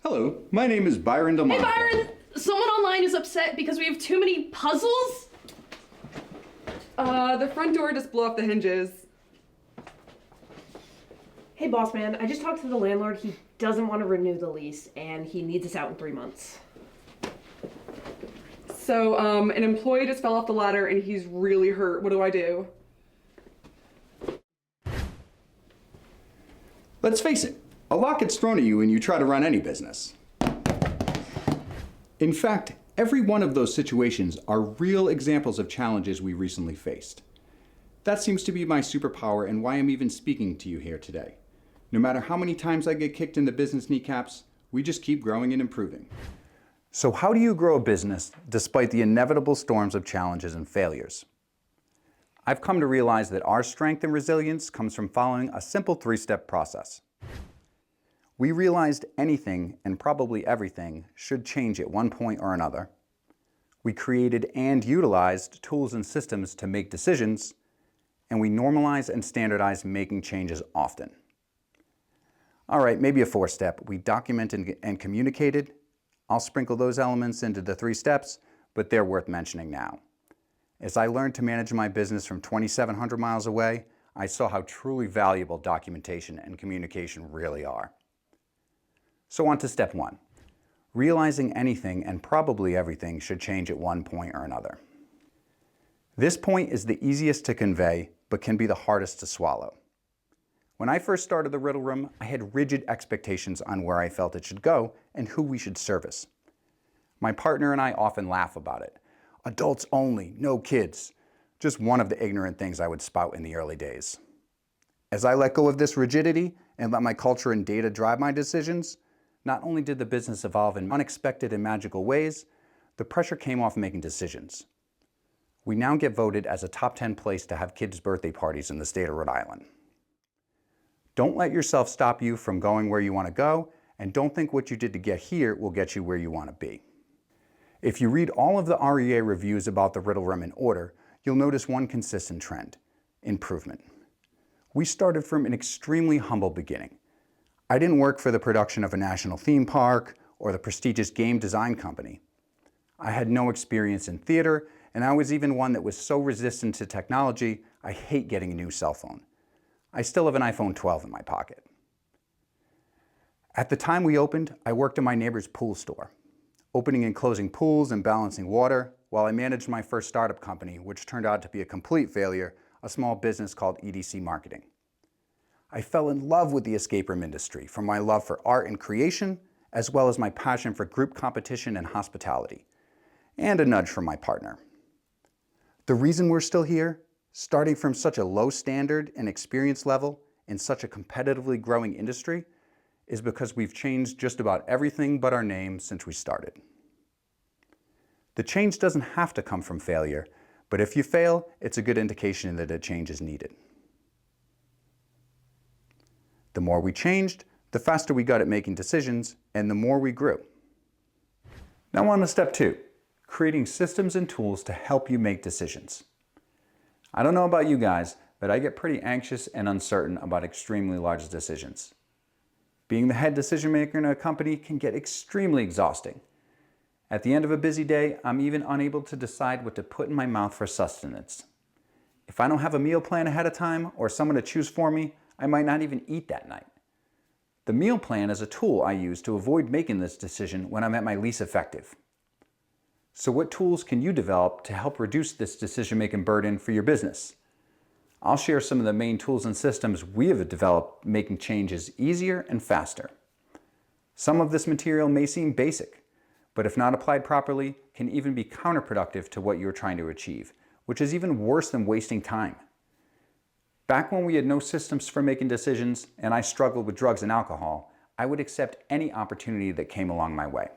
Hello, my name is Byron Delmonico. Hey Byron! Someone online is upset because we have too many puzzles? The front door just blew off the hinges. Hey boss man, I just talked to the landlord. He doesn't want to renew the lease and he needs us out in 3 months. So, an employee just fell off the ladder and he's really hurt. What do I do? Let's face it, a lot gets thrown at you when you try to run any business. In fact, every one of those situations are real examples of challenges we recently faced. That seems to be my superpower and why I'm even speaking to you here today. No matter how many times I get kicked in the business kneecaps, we just keep growing and improving. So how do you grow a business despite the inevitable storms of challenges and failures? I've come to realize that our strength and resilience comes from following a simple 3-step process. We realized anything and probably everything should change at one point or another. We created and utilized tools and systems to make decisions, and we normalized and standardized making changes often. All right, maybe a 4-step. We documented and communicated. I'll sprinkle those elements into the 3 steps, but they're worth mentioning now. As I learned to manage my business from 2,700 miles away, I saw how truly valuable documentation and communication really are. So on to step 1. Realizing anything and probably everything should change at one point or another. This point is the easiest to convey, but can be the hardest to swallow. When I first started the Riddle Room, I had rigid expectations on where I felt it should go and who we should service. My partner and I often laugh about it. Adults only, no kids. Just one of the ignorant things I would spout in the early days. As I let go of this rigidity and let my culture and data drive my decisions, not only did the business evolve in unexpected and magical ways, the pressure came off making decisions. We now get voted as a top 10 place to have kids' birthday parties in the state of Rhode Island. Don't let yourself stop you from going where you want to go, and don't think what you did to get here will get you where you want to be. If you read all of the REA reviews about the Riddle Room in order, you'll notice one consistent trend: improvement. We started from an extremely humble beginning. I didn't work for the production of a national theme park or the prestigious game design company. I had no experience in theater, and I was even one that was so resistant to technology, I hate getting a new cell phone. I still have an iPhone 12 in my pocket. At the time we opened, I worked in my neighbor's pool store, opening and closing pools and balancing water, while I managed my first startup company, which turned out to be a complete failure, a small business called EDC Marketing. I fell in love with the escape room industry from my love for art and creation, as well as my passion for group competition and hospitality, and a nudge from my partner. The reason we're still here, starting from such a low standard and experience level in such a competitively growing industry, is because we've changed just about everything but our name since we started. The change doesn't have to come from failure, but if you fail, it's a good indication that a change is needed. The more we changed, the faster we got at making decisions, and the more we grew. Now on to step 2, creating systems and tools to help you make decisions. I don't know about you guys, but I get pretty anxious and uncertain about extremely large decisions. Being the head decision maker in a company can get extremely exhausting. At the end of a busy day, I'm even unable to decide what to put in my mouth for sustenance. If I don't have a meal plan ahead of time or someone to choose for me, I might not even eat that night. The meal plan is a tool I use to avoid making this decision when I'm at my least effective. So what tools can you develop to help reduce this decision-making burden for your business? I'll share some of the main tools and systems we have developed making changes easier and faster. Some of this material may seem basic, but if not applied properly, can even be counterproductive to what you're trying to achieve, which is even worse than wasting time. Back when we had no systems for making decisions and I struggled with drugs and alcohol, I would accept any opportunity that came along my way.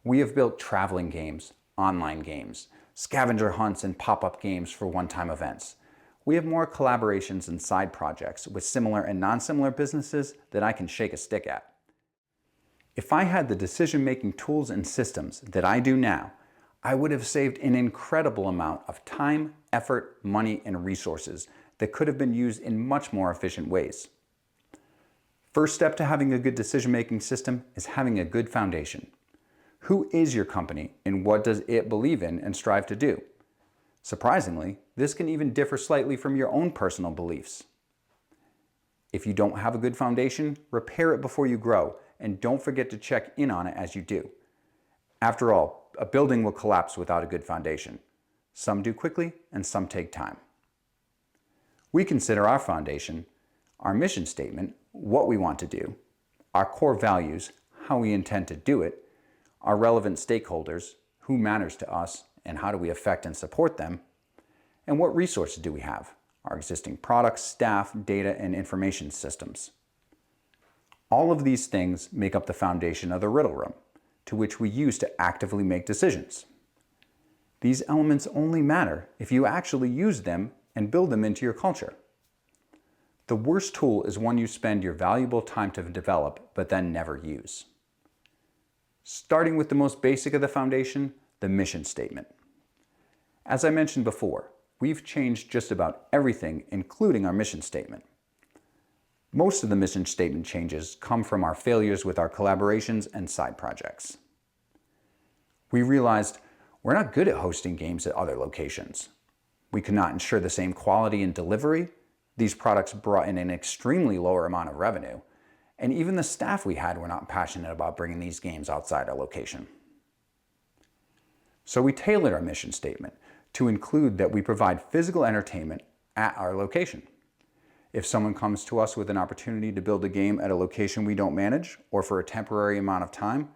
We have built traveling games, online games, scavenger hunts, and pop-up games for one-time events. We have more collaborations and side projects with similar and non-similar businesses that I can shake a stick at. If I had the decision-making tools and systems that I do now, I would have saved an incredible amount of time, effort, money, and resources that could have been used in much more efficient ways. First step to having a good decision-making system is having a good foundation. Who is your company and what does it believe in and strive to do? Surprisingly, this can even differ slightly from your own personal beliefs. If you don't have a good foundation, repair it before you grow, and don't forget to check in on it as you do. After all, a building will collapse without a good foundation. Some do quickly, and some take time. We consider our foundation, our mission statement, what we want to do, our core values, how we intend to do it, our relevant stakeholders, who matters to us, and how do we affect and support them, and what resources do we have, our existing products, staff, data, and information systems. All of these things make up the foundation of the Riddle Room, to which we use to actively make decisions. These elements only matter if you actually use them and build them into your culture. The worst tool is one you spend your valuable time to develop but then never use. Starting with the most basic of the foundation, the mission statement. As I mentioned before, we've changed just about everything, including our mission statement. Most of the mission statement changes come from our failures with our collaborations and side projects. We realized we're not good at hosting games at other locations. We could not ensure the same quality and delivery. These products brought in an extremely lower amount of revenue, and even the staff we had were not passionate about bringing these games outside our location. So we tailored our mission statement to include that we provide physical entertainment at our location. If someone comes to us with an opportunity to build a game at a location we don't manage, or for a temporary amount of time,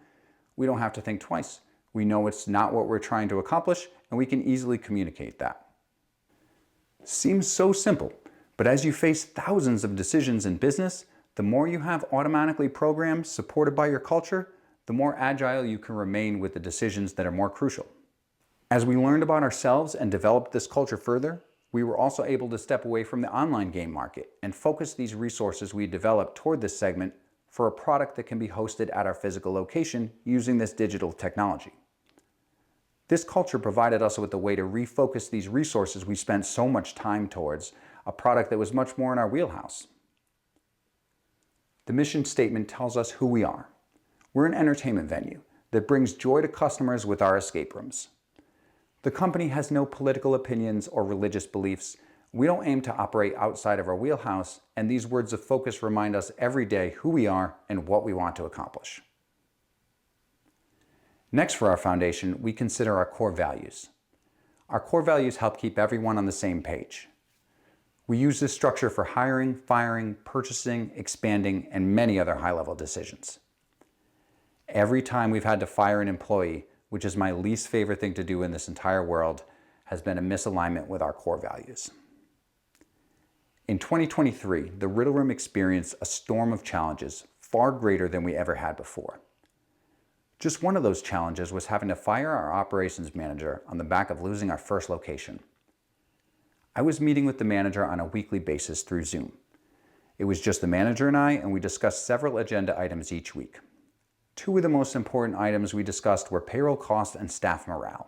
we don't have to think twice. We know it's not what we're trying to accomplish, and we can easily communicate that. Seems so simple, but as you face thousands of decisions in business, the more you have automatically programmed, supported by your culture, the more agile you can remain with the decisions that are more crucial. As we learned about ourselves and developed this culture further, we were also able to step away from the online game market and focus these resources we developed toward this segment for a product that can be hosted at our physical location using this digital technology. This culture provided us with a way to refocus these resources we spent so much time towards a product that was much more in our wheelhouse. The mission statement tells us who we are. We're an entertainment venue that brings joy to customers with our escape rooms. The company has no political opinions or religious beliefs. We don't aim to operate outside of our wheelhouse, and these words of focus remind us every day who we are and what we want to accomplish. Next, for our foundation, we consider our core values. Our core values help keep everyone on the same page. We use this structure for hiring, firing, purchasing, expanding, and many other high-level decisions. Every time we've had to fire an employee, which is my least favorite thing to do in this entire world, has been a misalignment with our core values. In 2023, the Riddle Room experienced a storm of challenges far greater than we ever had before. Just one of those challenges was having to fire our operations manager on the back of losing our first location. I was meeting with the manager on a weekly basis through Zoom. It was just the manager and we discussed several agenda items each week. Two of the most important items we discussed were payroll costs and staff morale.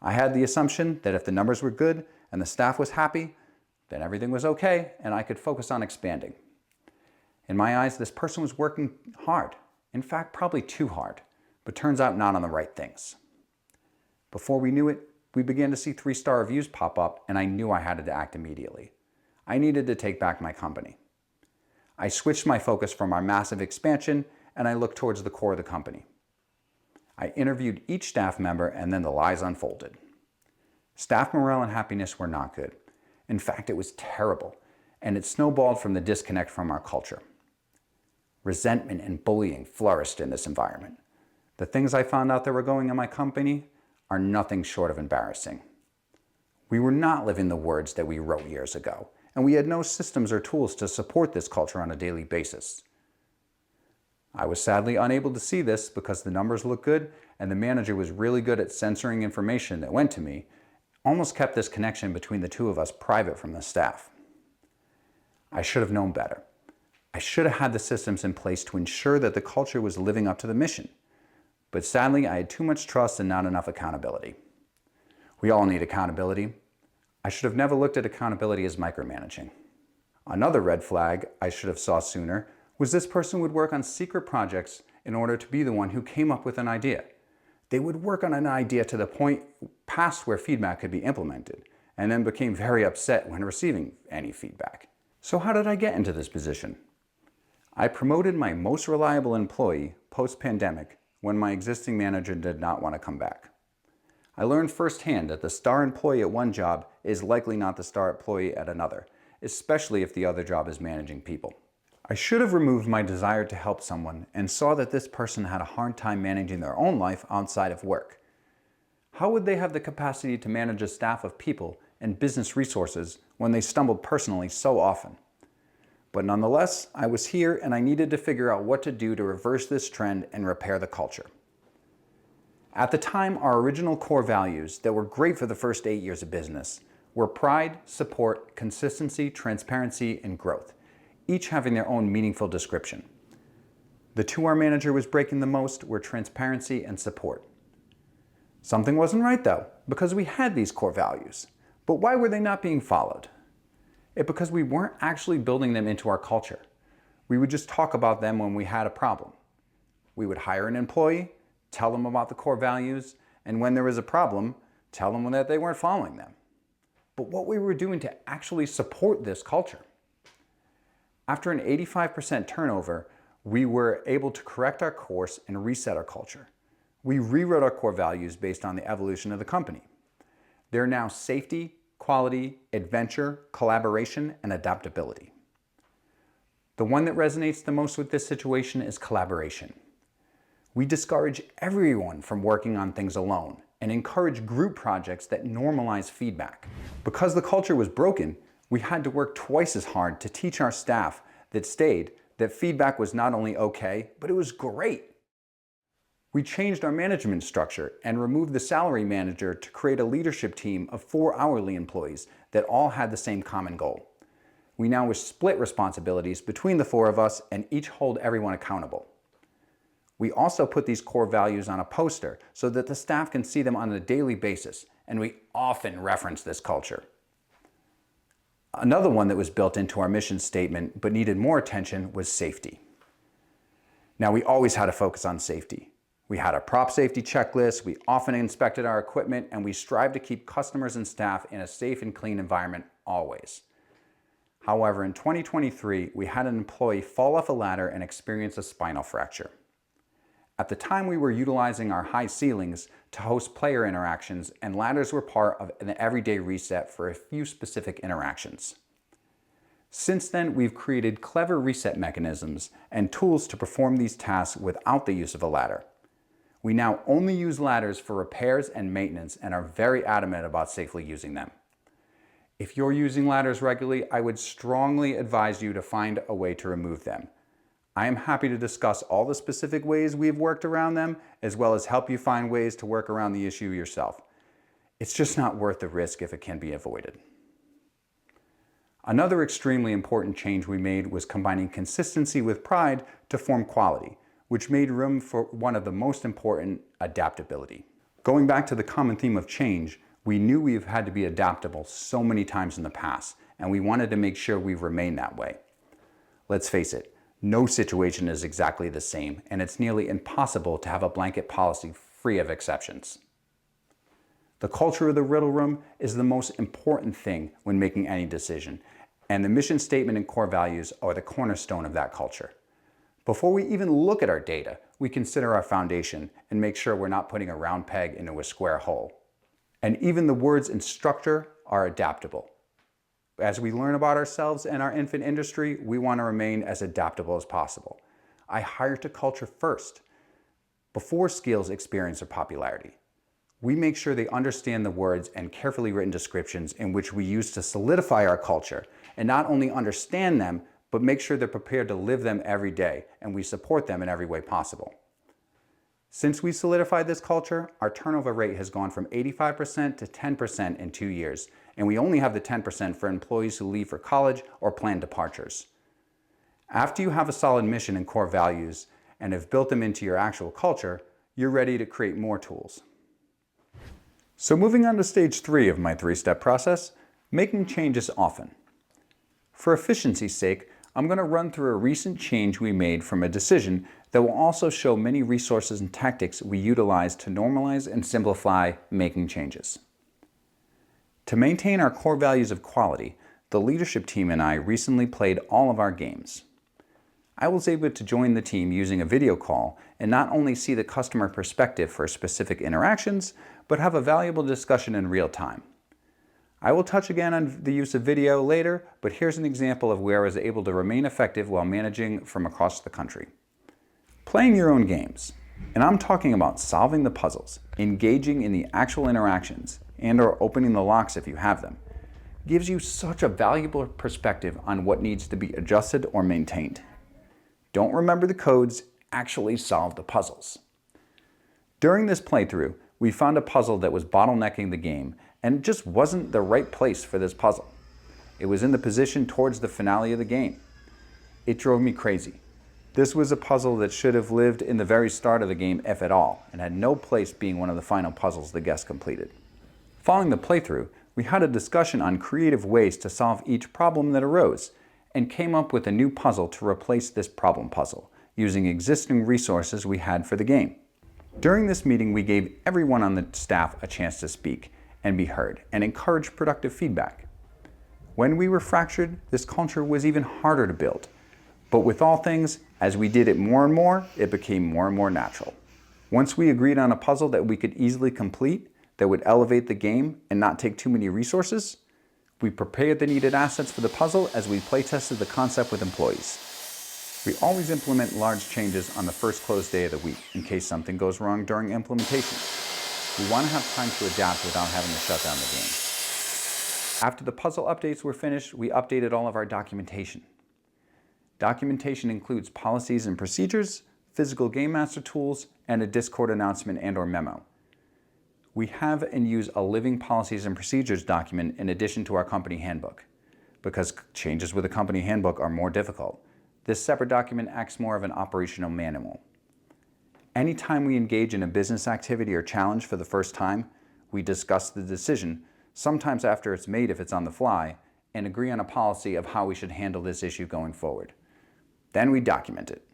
I had the assumption that if the numbers were good and the staff was happy, then everything was okay and I could focus on expanding. In my eyes, this person was working hard. In fact, probably too hard, but turns out not on the right things. Before we knew it, we began to see 3-star reviews pop up and I knew I had to act immediately. I needed to take back my company. I switched my focus from our massive expansion and I looked towards the core of the company. I interviewed each staff member and then the lies unfolded. Staff morale and happiness were not good. In fact, it was terrible, and it snowballed from the disconnect from our culture. Resentment and bullying flourished in this environment. The things I found out that were going in my company are nothing short of embarrassing. We were not living the words that we wrote years ago, and we had no systems or tools to support this culture on a daily basis. I was sadly unable to see this because the numbers looked good and the manager was really good at censoring information that went to me, almost kept this connection between the two of us private from the staff. I should have known better. I should have had the systems in place to ensure that the culture was living up to the mission. But sadly, I had too much trust and not enough accountability. We all need accountability. I should have never looked at accountability as micromanaging. Another red flag I should have saw sooner was this person would work on secret projects in order to be the one who came up with an idea. They would work on an idea to the point past where feedback could be implemented, and then became very upset when receiving any feedback. So how did I get into this position? I promoted my most reliable employee post-pandemic when my existing manager did not want to come back. I learned firsthand that the star employee at one job is likely not the star employee at another, especially if the other job is managing people. I should have removed my desire to help someone and saw that this person had a hard time managing their own life outside of work. How would they have the capacity to manage a staff of people and business resources when they stumbled personally so often? But nonetheless, I was here and I needed to figure out what to do to reverse this trend and repair the culture. At the time, our original core values that were great for the first 8 years of business were pride, support, consistency, transparency, and growth, each having their own meaningful description. The two our manager was breaking the most were transparency and support. Something wasn't right though, because we had these core values. But why were they not being followed? It's because we weren't actually building them into our culture. We would just talk about them when we had a problem. We would hire an employee, tell them about the core values, and when there was a problem, tell them that they weren't following them. But what we were doing to actually support this culture? After an 85% turnover, we were able to correct our course and reset our culture. We rewrote our core values based on the evolution of the company. They're now safety, quality, adventure, collaboration, and adaptability. The one that resonates the most with this situation is collaboration. We discourage everyone from working on things alone and encourage group projects that normalize feedback. Because the culture was broken, we had to work twice as hard to teach our staff that stayed that feedback was not only okay, but it was great. We changed our management structure and removed the salary manager to create a leadership team of 4 hourly employees that all had the same common goal. We now split responsibilities between the 4 of us and each hold everyone accountable. We also put these core values on a poster so that the staff can see them on a daily basis, and we often reference this culture. Another one that was built into our mission statement but needed more attention was safety. Now, we always had a focus on safety. We had a prop safety checklist, we often inspected our equipment, and we strived to keep customers and staff in a safe and clean environment always. However, in 2023, we had an employee fall off a ladder and experience a spinal fracture. At the time, we were utilizing our high ceilings to host player interactions, and ladders were part of an everyday reset for a few specific interactions. Since then, we've created clever reset mechanisms and tools to perform these tasks without the use of a ladder. We now only use ladders for repairs and maintenance and are very adamant about safely using them. If you're using ladders regularly, I would strongly advise you to find a way to remove them. I am happy to discuss all the specific ways we've worked around them, as well as help you find ways to work around the issue yourself. It's just not worth the risk if it can be avoided. Another extremely important change we made was combining consistency with pride to form quality, which made room for one of the most important, adaptability. Going back to the common theme of change, we knew we've had to be adaptable so many times in the past, and we wanted to make sure we remain that way. Let's face it, no situation is exactly the same, and it's nearly impossible to have a blanket policy free of exceptions. The culture of the Riddle Room is the most important thing when making any decision, and the mission statement and core values are the cornerstone of that culture. Before we even look at our data, we consider our foundation and make sure we're not putting a round peg into a square hole. And even the words and structure are adaptable. As we learn about ourselves and our infant industry, we want to remain as adaptable as possible. I hire to culture first, before skills, experience, or popularity. We make sure they understand the words and carefully written descriptions in which we use to solidify our culture, and not only understand them, but make sure they're prepared to live them every day, and we support them in every way possible. Since we solidified this culture, our turnover rate has gone from 85% to 10% in 2 years, and we only have the 10% for employees who leave for college or planned departures. After you have a solid mission and core values and have built them into your actual culture, you're ready to create more tools. So moving on to stage 3 of my 3-step process, making changes often. For efficiency's sake, I'm going to run through a recent change we made from a decision that will also show many resources and tactics we utilize to normalize and simplify making changes. To maintain our core values of quality, the leadership team and I recently played all of our games. I was able to join the team using a video call and not only see the customer perspective for specific interactions, but have a valuable discussion in real time. I will touch again on the use of video later, but here's an example of where I was able to remain effective while managing from across the country. Playing your own games, and I'm talking about solving the puzzles, engaging in the actual interactions, and/or opening the locks if you have them, gives you such a valuable perspective on what needs to be adjusted or maintained. Don't remember the codes, actually solve the puzzles. During this playthrough, we found a puzzle that was bottlenecking the game and it just wasn't the right place for this puzzle. It was in the position towards the finale of the game. It drove me crazy. This was a puzzle that should have lived in the very start of the game, if at all, and had no place being one of the final puzzles the guest completed. Following the playthrough, we had a discussion on creative ways to solve each problem that arose, and came up with a new puzzle to replace this problem puzzle, using existing resources we had for the game. During this meeting, we gave everyone on the staff a chance to speak and be heard, and encouraged productive feedback. When we were fractured, this culture was even harder to build. But with all things, as we did it more and more, it became more and more natural. Once we agreed on a puzzle that we could easily complete, that would elevate the game and not take too many resources, we prepared the needed assets for the puzzle as we playtested the concept with employees. We always implement large changes on the first closed day of the week in case something goes wrong during implementation. We want to have time to adapt without having to shut down the game. After the puzzle updates were finished, we updated all of our documentation. Documentation includes policies and procedures, physical game master tools, and a Discord announcement and/or memo. We have and use a living policies and procedures document in addition to our company handbook. Because changes with a company handbook are more difficult, this separate document acts more of an operational manual. Anytime we engage in a business activity or challenge for the first time, we discuss the decision, sometimes after it's made if it's on the fly, and agree on a policy of how we should handle this issue going forward. Then we document it.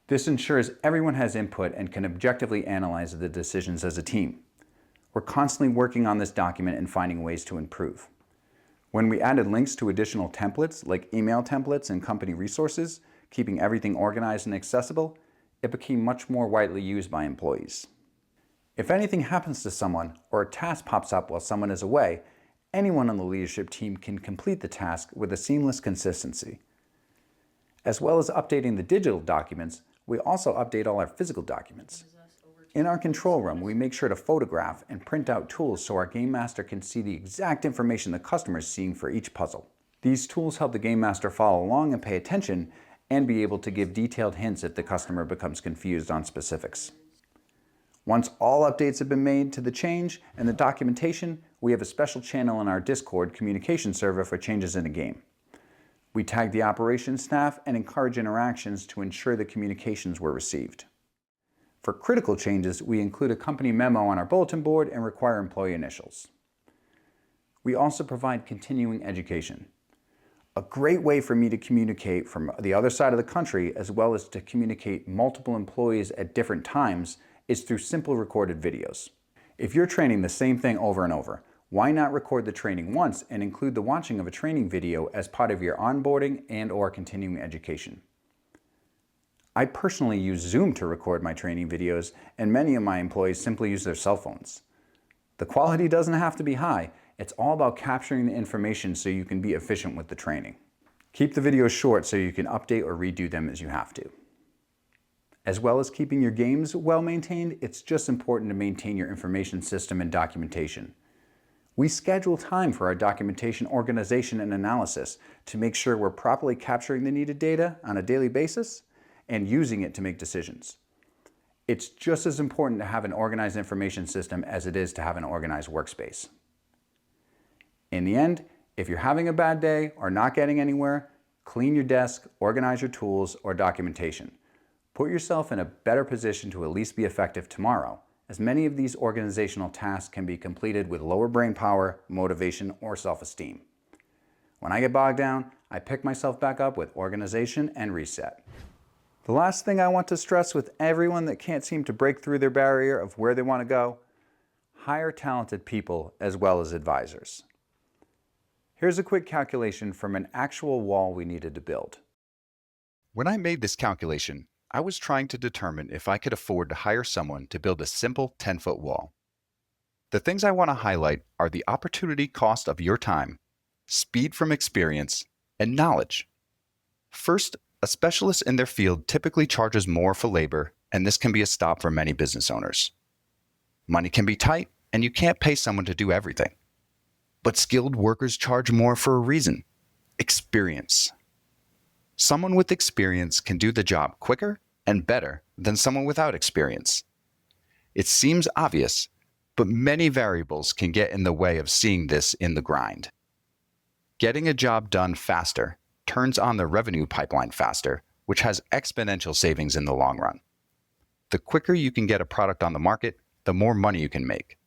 This ensures everyone has input and can objectively analyze the decisions as a team. We're constantly working on this document and finding ways to improve. When we added links to additional templates, like email templates and company resources, keeping everything organized and accessible, it became much more widely used by employees. If anything happens to someone or a task pops up while someone is away, anyone on the leadership team can complete the task with a seamless consistency. As well as updating the digital documents, we also update all our physical documents. In our control room, we make sure to photograph and print out tools so our game master can see the exact information the customer is seeing for each puzzle. These tools help the game master follow along and pay attention, and be able to give detailed hints if the customer becomes confused on specifics. Once all updates have been made to the change and the documentation, we have a special channel in our Discord communication server for changes in a game. We tag the operations staff and encourage interactions to ensure the communications were received. For critical changes, we include a company memo on our bulletin board and require employee initials. We also provide continuing education. A great way for me to communicate from the other side of the country, as well as to communicate multiple employees at different times, is through simple recorded videos. If you're training the same thing over and over, why not record the training once and include the watching of a training video as part of your onboarding and/or continuing education? I personally use Zoom to record my training videos, and many of my employees simply use their cell phones. The quality doesn't have to be high. It's all about capturing the information so you can be efficient with the training. Keep the videos short so you can update or redo them as you have to. As well as keeping your games well maintained, it's just important to maintain your information system and documentation. We schedule time for our documentation organization and analysis to make sure we're properly capturing the needed data on a daily basis and using it to make decisions. It's just as important to have an organized information system as it is to have an organized workspace. In the end, if you're having a bad day or not getting anywhere, clean your desk, organize your tools or documentation. Put yourself in a better position to at least be effective tomorrow, as many of these organizational tasks can be completed with lower brain power, motivation, or self-esteem. When I get bogged down, I pick myself back up with organization and reset. The last thing I want to stress with everyone that can't seem to break through their barrier of where they want to go: hire talented people as well as advisors. Here's a quick calculation from an actual wall we needed to build. When I made this calculation, I was trying to determine if I could afford to hire someone to build a simple 10-foot wall. The things I want to highlight are the opportunity cost of your time, speed from experience, and knowledge. First, a specialist in their field typically charges more for labor, and this can be a stop for many business owners. Money can be tight, and you can't pay someone to do everything. But skilled workers charge more for a reason: experience. Someone with experience can do the job quicker and better than someone without experience. It seems obvious, but many variables can get in the way of seeing this in the grind. Getting a job done faster turns on the revenue pipeline faster, which has exponential savings in the long run. The quicker you can get a product on the market, the more money you can make.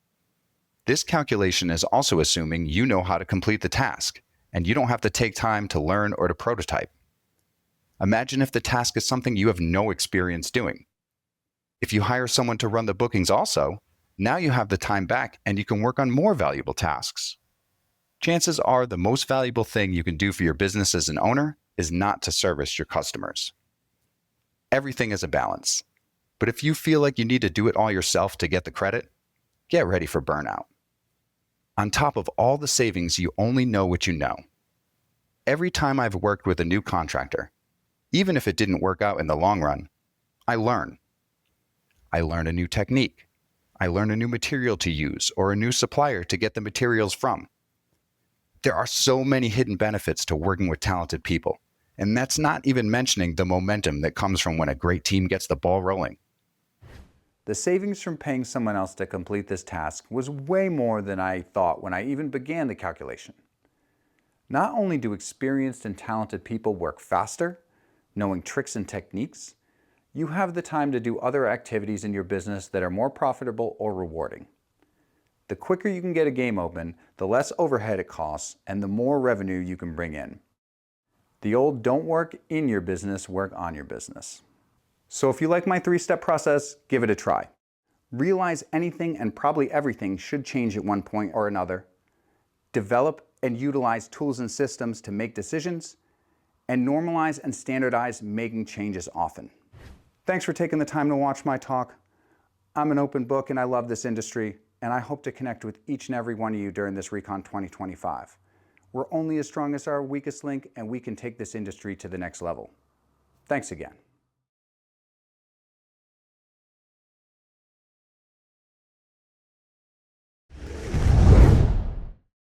This calculation is also assuming you know how to complete the task, and you don't have to take time to learn or to prototype. Imagine if the task is something you have no experience doing. If you hire someone to run the bookings also, now you have the time back and you can work on more valuable tasks. Chances are the most valuable thing you can do for your business as an owner is not to service your customers. Everything is a balance, but if you feel like you need to do it all yourself to get the credit, get ready for burnout. On top of all the savings, you only know what you know. Every time I've worked with a new contractor, even if it didn't work out in the long run, I learn. I learn a new technique. I learn a new material to use or a new supplier to get the materials from. There are so many hidden benefits to working with talented people, and that's not even mentioning the momentum that comes from when a great team gets the ball rolling. The savings from paying someone else to complete this task was way more than I thought when I even began the calculation. Not only do experienced and talented people work faster, knowing tricks and techniques, you have the time to do other activities in your business that are more profitable or rewarding. The quicker you can get a game open, the less overhead it costs and the more revenue you can bring in. The old "don't work in your business, work on your business." So if you like my 3-step process, give it a try. Realize anything and probably everything should change at one point or another. Develop and utilize tools and systems to make decisions, and normalize and standardize making changes often. Thanks for taking the time to watch my talk. I'm an open book and I love this industry, and I hope to connect with each and every one of you during this Recon 2025. We're only as strong as our weakest link, and we can take this industry to the next level. Thanks again.